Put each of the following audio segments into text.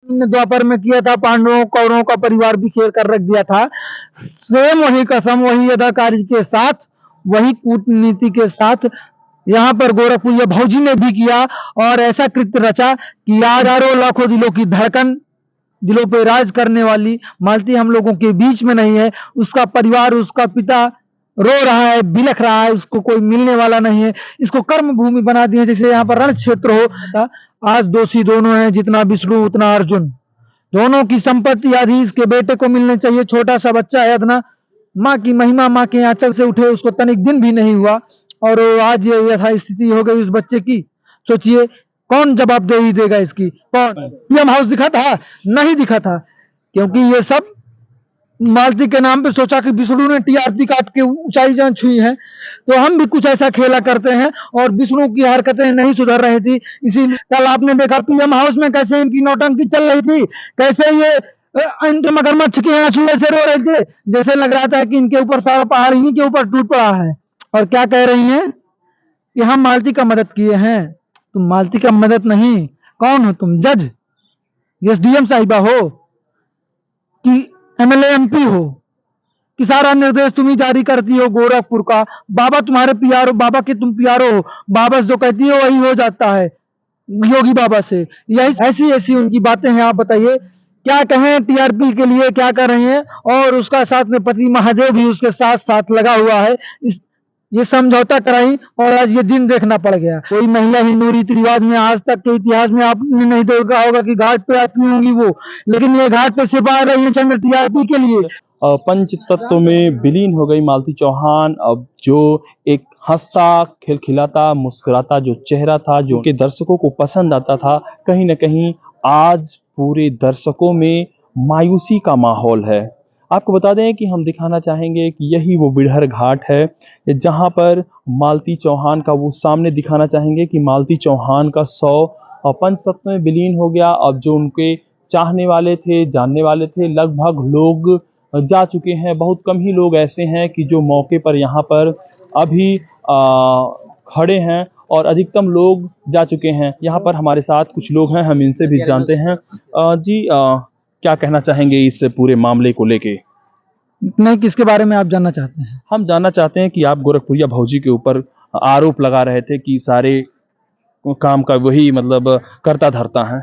ने द्वापर में किया था, पांडवों कौरवों का परिवार बिखेर कर रख दिया था। सेम वही कसम, वही अदाकारी के साथ, वही कूटनीति के साथ यहाँ पर गोरखपुरिया भौजी ने भी किया और ऐसा कृत्य रचा कि हजारों लाखों दिलों की धड़कन, दिलों पे राज करने वाली मालती हम लोगों के बीच में नहीं है। उसका परिवार, उसका पिता रो रहा है, बिलख रहा है, उसको कोई मिलने वाला नहीं है। इसको कर्म भूमि बना दिए जैसे यहाँ पर रण क्षेत्र हो। आज दोषी दोनों हैं, जितना विष्णु उतना अर्जुन। दोनों की संपत्ति आदि इसके बेटे को मिलने चाहिए। छोटा सा बच्चा है अदना, माँ की महिमा, माँ के आंचल से उठे उसको तनिक दिन भी नहीं हुआ और आज ये यथा स्थिति हो गई उस बच्चे की। सोचिए कौन जवाबदेही देगा इसकी? कौन? पीएम हाउस दिखा था? नहीं दिखा था, क्योंकि ये सब मालती के नाम पे सोचा कि विष्णु ने टीआरपी काट के ऊंचाई जान छुई है, तो हम भी कुछ ऐसा खेला करते हैं। और विष्णु की हरकतें नहीं सुधर रही थी, इसीलिए कल आपने देखा पीएम हाउस में कैसे इनकी नौटंकी चल रही थी, कैसे ये इनके मगरमच्छ के आंसू ऐसे रो रहे थे, जैसे लग रहा था कि इनके ऊपर सारा पहाड़ इन्हीं के ऊपर टूट पड़ा है। और क्या कह रही हैं कि हम मालती का मदद किए हैं। तुम मालती का मदद नहीं, कौन हो तुम? जज, एसडीएम साहिबा हो कि एमएलए एमपी हो कि सारा निर्देश तुम ही जारी करती हो गोरखपुर का? बाबा तुम्हारे पियारो, बाबा के तुम पियारो हो। बाबा जो कहती हो वही हो जाता है योगी बाबा से। यही ऐसी ऐसी उनकी बातें हैं। आप बताइए क्या कहें? टीआरपी के लिए क्या कर रही हैं? और उसका साथ में पति महादेव भी उसके साथ साथ लगा हुआ है। ये समझौता कराई और आज ये दिन देखना पड़ गया। कोई महिला हिंदू रीति रिवाज में आज तक के इतिहास में आपने नहीं देखा होगा कि घाट पे आती होंगी वो, लेकिन ये घाट पे सिर्फ आ रही है चंद्र टीआरपी के लिए। पंच तत्व में विलीन हो गई मालती चौहान। अब जो एक हंसता खिलखिलाता मुस्कुराता जो चेहरा था, जो के दर्शकों को पसंद आता था, कहीं ना कहीं आज पूरे दर्शकों में मायूसी का माहौल है। आपको बता दें कि हम दिखाना चाहेंगे कि यही वो बिड़हर घाट है जहां पर मालती चौहान का वो सामने दिखाना चाहेंगे कि मालती चौहान का 100 पंच तत्व में विलीन हो गया। अब जो उनके चाहने वाले थे, जानने वाले थे, लगभग लोग जा चुके हैं। बहुत कम ही लोग ऐसे हैं कि जो मौके पर यहाँ पर अभी खड़े हैं और अधिकतम लोग जा चुके हैं। यहाँ पर हमारे साथ कुछ लोग हैं, हम इनसे भी जानते हैं। जी क्या कहना चाहेंगे इस पूरे मामले को लेके? नहीं, किसके बारे में आप जानना चाहते हैं? हम जानना चाहते हैं कि आप गोरखपुरिया भौजी के ऊपर आरोप लगा रहे थे कि सारे काम का वही मतलब करता धरता है।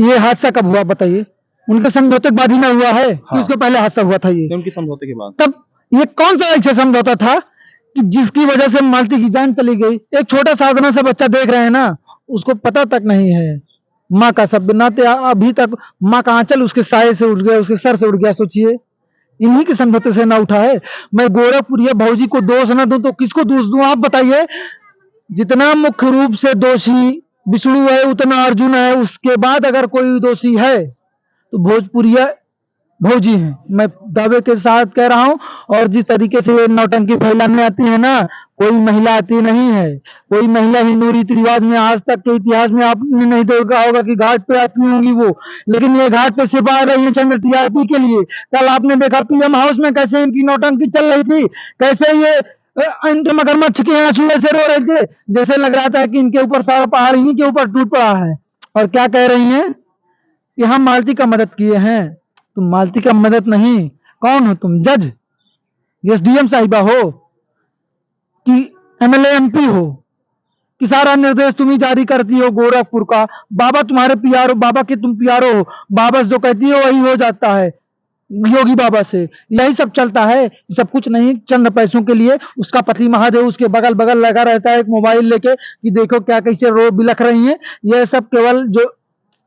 ये हादसा कब हुआ बताइए? उनके समझौते के बाद ही ना हुआ है? हाँ। उसके पहले हादसा हुआ था ये? उनके समझौते के बाद। तब ये कौन सा ऐसा समझौता था कि जिसकी वजह से मालती की जान चली गई? एक छोटा साधना सा बच्चा देख रहे हैं ना, उसको पता तक नहीं है माँ का सब नाते। अभी तक माँ का आंचल उसके साये से उठ गया, उसके सर से उठ गया। सोचिए इन्हीं के समझौते से ना उठा है। मैं गोरखपुरिया भौजी को दोष ना दूं तो किसको दोष दूं? आप बताइए। जितना मुख्य रूप से दोषी विष्णु है उतना अर्जुन है, उसके बाद अगर कोई दोषी है तो भोजपुरिया भौजी हैं। मैं दावे के साथ कह रहा हूं। और जिस तरीके से ये नौटंकी फैलाने आती है ना, कोई महिला आती नहीं है। कोई महिला हिंदू रीति रिवाज में आज तक के इतिहास में आपने नहीं देखा होगा कि घाट पे आती होंगी वो, लेकिन ये घाट पे सिर्फ आ रही है चंद्र टीआरपी के लिए। कल आपने देखा पीएम हाउस में कैसे इनकी नौटंकी चल रही थी, कैसे ये इनके मगरमच्छ के आंसू ऐसे रो रहे थे, जैसे लग रहा था कि इनके ऊपर सारा पहाड़ इन्हीं के ऊपर टूट पड़ा है। और क्या कह रही हैं कि हम मालती का मदद किए हैं। तुम मालती का मदद नहीं, कौन हो तुम? जज, एसडीएम साहिबा हो कि एमएलए एमपी हो कि सारा निर्देश तुम ही जारी करती हो गोरखपुर का? बाबा तुम्हारे पियारो, बाबा के तुम पियारो हो। बाबा जो कहती हो वही हो जाता है योगी बाबा से। यही सब चलता है, सब कुछ नहीं चंद पैसों के लिए। उसका पति महादेव उसके बगल बगल लगा रहता है एक मोबाइल लेके कि देखो क्या कैसे रो बिलख रही है। यह सब केवल जो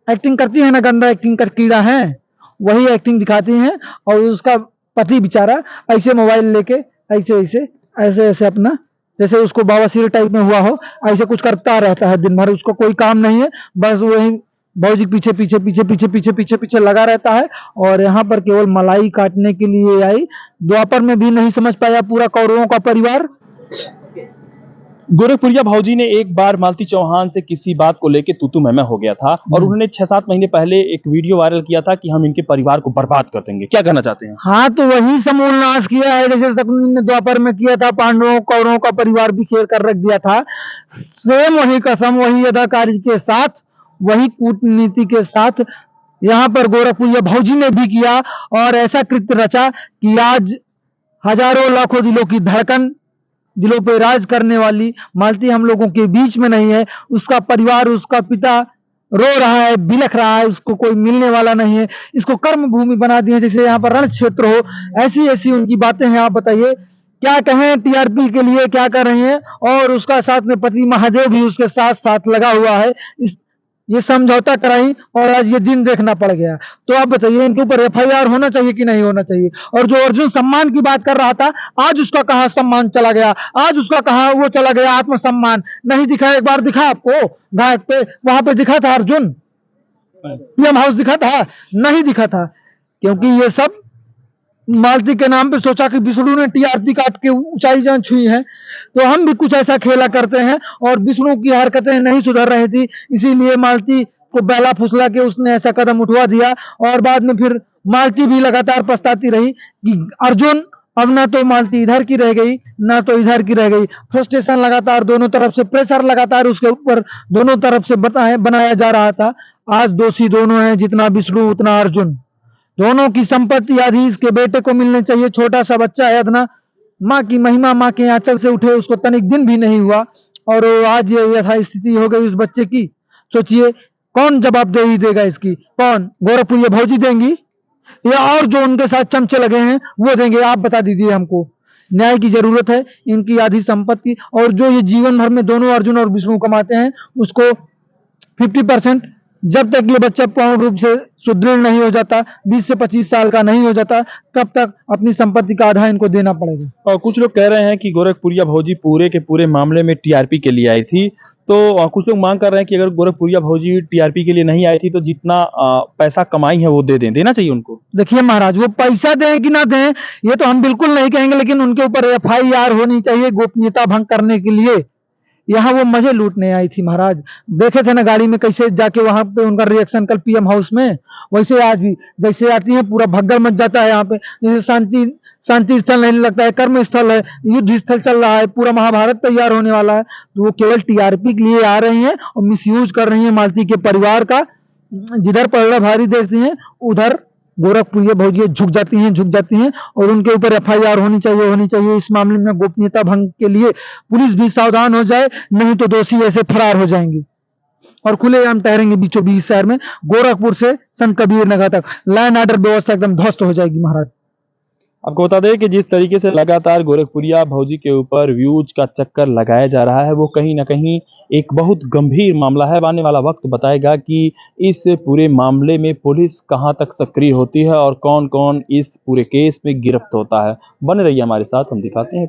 एक्टिंग करती है ना, गंदा एक्टिंग कर कीड़ा है, वही एक्टिंग दिखाती हैं। और उसका पति बेचारा ऐसे मोबाइल लेके ऐसे ऐसे ऐसे ऐसे अपना जैसे उसको बवासीर टाइप में हुआ हो, ऐसे कुछ करता रहता है दिन भर। उसको कोई काम नहीं है, बस वही भौजी पीछे पीछे पीछे पीछे पीछे पीछे पीछे लगा रहता है। और यहाँ पर केवल मलाई काटने के लिए आई। द्वापर में भी नहीं समझ पाया पूरा कौरवों का परिवार। गोरखपुरिया भौजी ने एक बार मालती चौहान से किसी बात को लेकर तू मैं हो गया था और उन्होंने 6-7 महीने पहले एक वीडियो वायरल किया था कि हम इनके परिवार को बर्बाद कर देंगे। क्या कहना चाहते हैं? हाँ, तो वही समूल नाश किया है जैसे शकुनी ने द्वापर में किया था, पांडवों कौरवों का परिवार बिखेर कर रख दिया था। सेम वही कसम, वही अदाकारी के साथ, वही कूटनीति के साथ यहाँ पर गोरखपुरिया भौजी ने भी किया और ऐसा कृत्य रचा कि आज हजारों लाखों दिलों की धड़कन, दिलों पे राज करने वाली मालती हम लोगों के बीच में नहीं है। उसका परिवार, उसका पिता रो रहा है, बिलख रहा है, उसको कोई मिलने वाला नहीं है। इसको कर्म भूमि बना दिए जैसे यहाँ पर रण क्षेत्र हो। ऐसी ऐसी उनकी बातें हैं। आप बताइए क्या कहें, टीआरपी के लिए क्या कर रहे हैं। और उसका साथ में पति महादेव भी उसके साथ साथ लगा हुआ है। ये समझौता कराई और आज ये दिन देखना पड़ गया। तो आप बताइए इनके ऊपर एफआईआर होना चाहिए कि नहीं होना चाहिए। और जो अर्जुन सम्मान की बात कर रहा था, आज उसका कहाँ सम्मान चला गया, आज उसका कहाँ वो चला गया आत्मसम्मान। नहीं दिखा, एक बार दिखा आपको घाट पे, वहां पे दिखा था अर्जुन, पीएम हाउस दिखा था? नहीं दिखा था, क्योंकि ये सब मालती के नाम पे सोचा कि विष्णु ने टीआरपी काट के ऊंचाई जान छुई है, तो हम भी कुछ ऐसा खेला करते हैं। और विष्णु की हरकतें नहीं सुधर रही थी, इसीलिए मालती को बहला फुसला के उसने ऐसा कदम उठवा दिया। और बाद में फिर मालती भी लगातार पछताती रही कि अर्जुन अब ना तो मालती इधर की रह गई ना तो इधर की रह गई। फ्रस्ट्रेशन लगातार दोनों तरफ से, प्रेशर लगातार उसके ऊपर दोनों तरफ से बनाया जा रहा था। आज दोषी दोनों हैं, जितना विष्णु उतना अर्जुन। दोनों की संपत्ति आधी इसके बेटे को मिलनी चाहिए। छोटा सा बच्चा है अदना, माँ की महिमा, माँ के आंचल से उठे उसको तनिक दिन भी नहीं हुआ और आज ये यथा स्थिति हो गई उस बच्चे की। सोचिए कौन जवाबदेही देगा इसकी? कौन? गोरखपुरिया भौजी देंगी या और जो उनके साथ चमचे लगे हैं वो देंगे? आप बता दीजिए हमको। न्याय की जरूरत है। इनकी आधी संपत्ति और जो ये जीवन भर में दोनों अर्जुन और विष्णु कमाते हैं उसको 50%, जब तक ये बच्चा पूर्ण रूप से सुदृढ़ नहीं हो जाता, 20 से 25 साल का नहीं हो जाता, तब तक अपनी संपत्ति का आधा इनको देना पड़ेगा। और कुछ लोग कह रहे हैं कि गोरखपुरिया भौजी पूरे के पूरे मामले में टीआरपी के लिए आई थी। तो कुछ लोग मांग कर रहे हैं कि अगर गोरखपुरिया भौजी टीआरपी के लिए नहीं आई थी तो जितना पैसा कमाई है वो देना चाहिए उनको। देखिए महाराज, वो पैसा दें कि ना दें ये तो हम बिल्कुल नहीं कहेंगे, लेकिन उनके ऊपर एफआईआर होनी चाहिए गोपनीयता भंग करने के लिए। यहाँ वो मजे लूटने आई थी महाराज। देखे थे ना गाड़ी में कैसे जाके वहां पे उनका रिएक्शन कल पीएम हाउस में, वैसे आज भी जैसे आती है पूरा भगदड़ मच जाता है यहाँ पे। जैसे शांति स्थल नहीं लगता है, कर्म स्थल है, युद्ध स्थल चल रहा है, पूरा महाभारत तैयार होने वाला है। तो वो केवल टीआरपी के लिए आ रही हैं और मिसयूज कर रही हैं मालती के परिवार का। जिधर पलड़ा भारी देखती हैं उधर गोरखपुरिया भौजी झुक जाती हैं और उनके ऊपर एफआईआर होनी चाहिए। इस मामले में गोपनीयता भंग के लिए पुलिस भी सावधान हो जाए, नहीं तो दोषी ऐसे फरार हो जाएंगे और खुलेआम ठहरेंगे बीचों बीच शहर में। गोरखपुर से संत कबीर नगर तक लैंड ऑर्डर व्यवस्था एकदम ध्वस्त हो जाएगी महाराज। आपको बता दें कि जिस तरीके से लगातार गोरखपुरिया भौजी के ऊपर व्यूज का चक्कर लगाया जा रहा है वो कहीं ना कहीं एक बहुत गंभीर मामला है। आने वाला वक्त बताएगा कि इस पूरे मामले में पुलिस कहां तक सक्रिय होती है और कौन कौन इस पूरे केस में गिरफ्त होता है। बने रहिए हमारे साथ, हम दिखाते हैं।